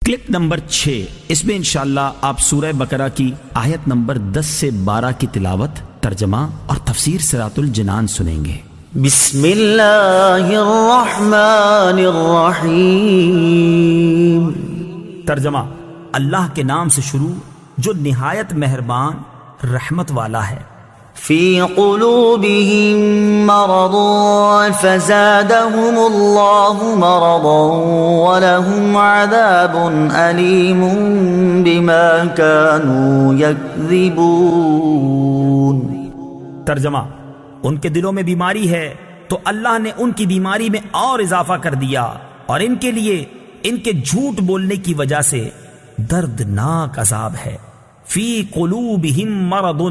Clip number 6، اس میں انشاءاللہ آپ سورہ بقرہ کی آیت نمبر 10 سے 12 کی تلاوت، ترجمہ اور تفسیر صراط الجنان سنیں گے۔ بسم اللہ الرحمن الرحیم۔ ترجمہ: اللہ کے نام سے شروع جو نہایت مہربان رحمت والا ہے۔ فی قلوبہم مرض فزادہم اللہ مرضا ولہم عذاب علیم بما کانوا یکذبون۔ ترجمہ: ان کے دلوں میں بیماری ہے تو اللہ نے ان کی بیماری میں اور اضافہ کر دیا، اور ان کے لیے ان کے جھوٹ بولنے کی وجہ سے دردناک عذاب ہے۔ فی قلوبہم مرض،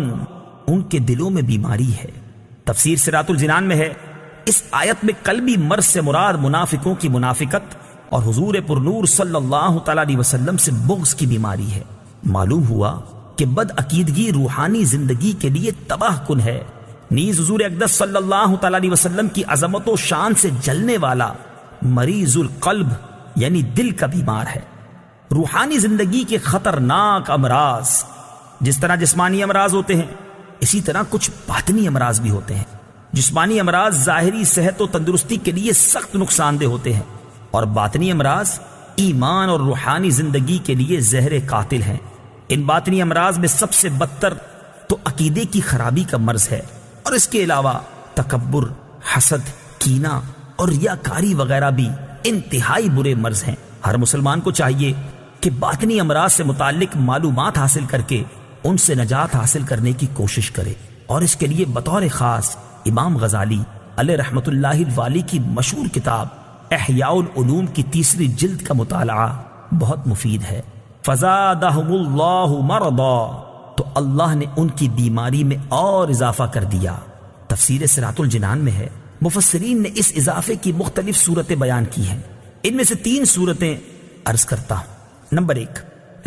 ان کے دلوں میں بیماری ہے۔ تفسیر صراط الجنان میں ہے، اس آیت میں قلبی مرض سے مراد منافقوں کی منافقت اور حضور پرنور صلی اللہ تعالیٰ علیہ وسلم سے بغض کی بیماری ہے۔ معلوم ہوا کہ بد عقیدگی روحانی زندگی کے لیے تباہ کن ہے۔ نیز حضور اقدس صلی اللہ تعالیٰ علیہ وسلم کی عظمت و شان سے جلنے والا مریض القلب یعنی دل کا بیمار ہے۔ روحانی زندگی کے خطرناک امراض، جس طرح جسمانی امراض ہوتے ہیں اسی طرح کچھ باطنی امراض بھی ہوتے ہیں۔ جسمانی امراض ظاہری صحت و تندرستی کے لیے سخت نقصان دہ ہوتے ہیں، اور باطنی امراض ایمان اور روحانی زندگی کے لیے زہر قاتل ہیں۔ ان باطنی امراض میں سب سے بدتر تو عقیدے کی خرابی کا مرض ہے، اور اس کے علاوہ تکبر، حسد، کینہ اور ریاکاری وغیرہ بھی انتہائی برے مرض ہیں۔ ہر مسلمان کو چاہیے کہ باطنی امراض سے متعلق معلومات حاصل کر کے ان سے نجات حاصل کرنے کی کوشش کرے، اور اس کے لیے بطور خاص امام غزالی علیہ رحمت اللہ الوالی کی مشہور کتاب احیاء العلوم کی 3 جلد کا مطالعہ بہت مفید ہے۔ فزادہم اللہ مرضا، تو اللہ نے ان کی بیماری میں اور اضافہ کر دیا۔ تفسیر صراط الجنان میں ہے، مفسرین نے اس اضافے کی مختلف صورتیں بیان کی ہیں۔ ان میں سے 3 صورتیں عرض کرتا ہوں۔ نمبر 1،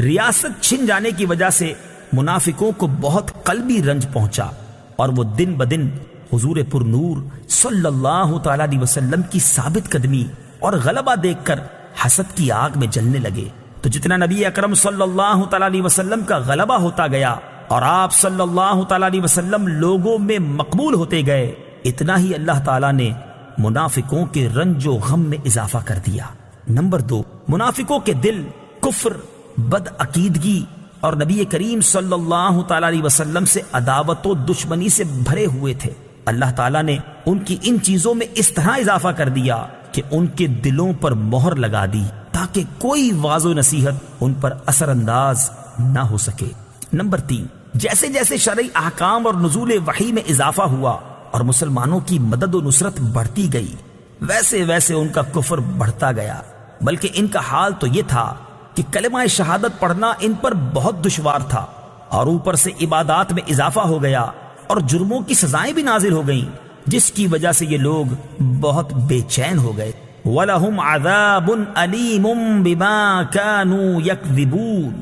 ریاست چھن جانے کی وجہ سے منافقوں کو بہت قلبی رنج پہنچا، اور وہ دن بدن حضور پرنور صلی اللہ تعالیٰ علیہ وسلم کی ثابت قدمی اور غلبہ دیکھ کر حسد کی آگ میں جلنے لگے۔ تو جتنا نبی اکرم صلی اللہ تعالیٰ علیہ وسلم کا غلبہ ہوتا گیا اور آپ صلی اللہ تعالیٰ علیہ وسلم لوگوں میں مقبول ہوتے گئے، اتنا ہی اللہ تعالیٰ نے منافقوں کے رنج و غم میں اضافہ کر دیا۔ نمبر 2، منافقوں کے دل کفر، بد عقیدگی اور نبی کریم صلی اللہ تعالیٰ علیہ وسلم سے عداوت و دشمنی سے بھرے ہوئے تھے۔ اللہ تعالیٰ نے ان کی ان چیزوں میں اس طرح اضافہ کر دیا کہ ان کے دلوں پر مہر لگا دی تاکہ کوئی واعظ و نصیحت ان پر اثر انداز نہ ہو سکے۔ نمبر 3، جیسے جیسے شرعی احکام اور نزول وحی میں اضافہ ہوا اور مسلمانوں کی مدد و نصرت بڑھتی گئی، ویسے ویسے ان کا کفر بڑھتا گیا، بلکہ ان کا حال تو یہ تھا کہ کلمہ شہادت پڑھنا ان پر بہت دشوار تھا، اور اوپر سے عبادات میں اضافہ ہو گیا اور جرموں کی سزائیں بھی نازل ہو گئیں، جس کی وجہ سے یہ لوگ بہت بے چین ہو گئے۔ وَلَهُمْ عَذَابٌ أَلِيمٌ بِمَا كَانُوا يَكْذِبُونَ،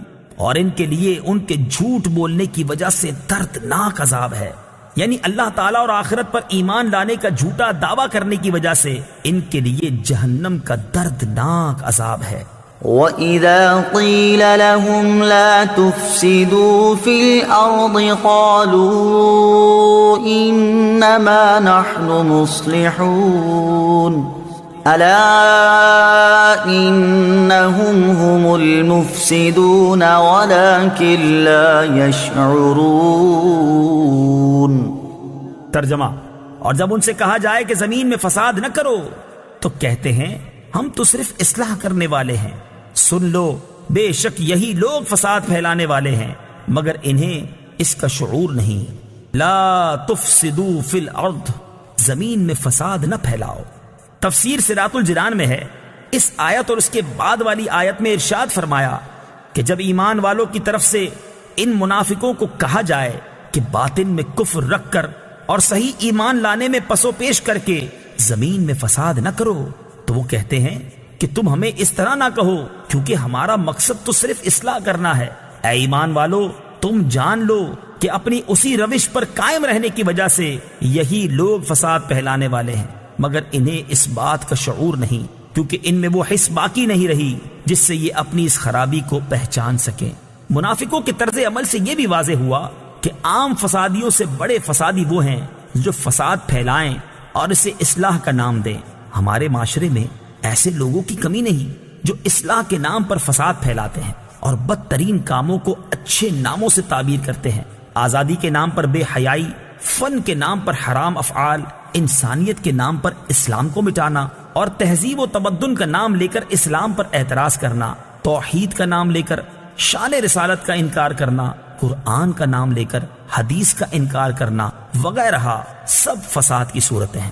اور ان کے لیے ان کے جھوٹ بولنے کی وجہ سے دردناک عذاب ہے، یعنی اللہ تعالیٰ اور آخرت پر ایمان لانے کا جھوٹا دعویٰ کرنے کی وجہ سے ان کے لیے جہنم کا دردناک عذاب ہے۔ وَإِذَا قِيلَ لَهُمْ لَا تُفْسِدُوا فِي الْأَرْضِ قَالُوا إِنَّمَا نَحْنُ مُصْلِحُونَ أَلَا إِنَّهُمْ هُمُ الْمُفْسِدُونَ وَلَكِنْ لَا يَشْعُرُونَ۔ ترجمہ: اور جب ان سے کہا جائے کہ زمین میں فساد نہ کرو تو کہتے ہیں ہم تو صرف اصلاح کرنے والے ہیں۔ سن لو، بے شک یہی لوگ فساد پھیلانے والے ہیں، مگر انہیں اس کا شعور نہیں۔ لا تفسدوا فی الارض، زمین میں فساد نہ پھیلاؤ۔ تفسیر صراط الجنان میں ہے، اس آیت اور اس کے بعد والی آیت میں ارشاد فرمایا کہ جب ایمان والوں کی طرف سے ان منافقوں کو کہا جائے کہ باطن میں کفر رکھ کر اور صحیح ایمان لانے میں پسو پیش کر کے زمین میں فساد نہ کرو، تو وہ کہتے ہیں کہ تم ہمیں اس طرح نہ کہو، کیونکہ ہمارا مقصد تو صرف اصلاح کرنا ہے۔ اے ایمان والو، تم جان لو کہ اپنی اسی روش پر قائم رہنے کی وجہ سے یہی لوگ فساد پھیلانے والے ہیں، مگر انہیں اس بات کا شعور نہیں کیونکہ ان میں وہ حس باقی نہیں رہی جس سے یہ اپنی اس خرابی کو پہچان سکیں۔ منافقوں کے طرز عمل سے یہ بھی واضح ہوا کہ عام فسادیوں سے بڑے فسادی وہ ہیں جو فساد پھیلائیں اور اسے اصلاح کا نام دیں۔ ہمارے معاشرے میں ایسے لوگوں کی کمی نہیں جو اصلاح کے نام پر فساد پھیلاتے ہیں اور بدترین کاموں کو اچھے ناموں سے تعبیر کرتے ہیں۔ آزادی کے نام پر بے حیائی، فن کے نام پر حرام افعال، انسانیت کے نام پر اسلام کو مٹانا اور تہذیب و تمدن کا نام لے کر اسلام پر اعتراض کرنا، توحید کا نام لے کر شان رسالت کا انکار کرنا، قرآن کا نام لے کر حدیث کا انکار کرنا وغیرہ سب فساد کی صورتیں ہیں۔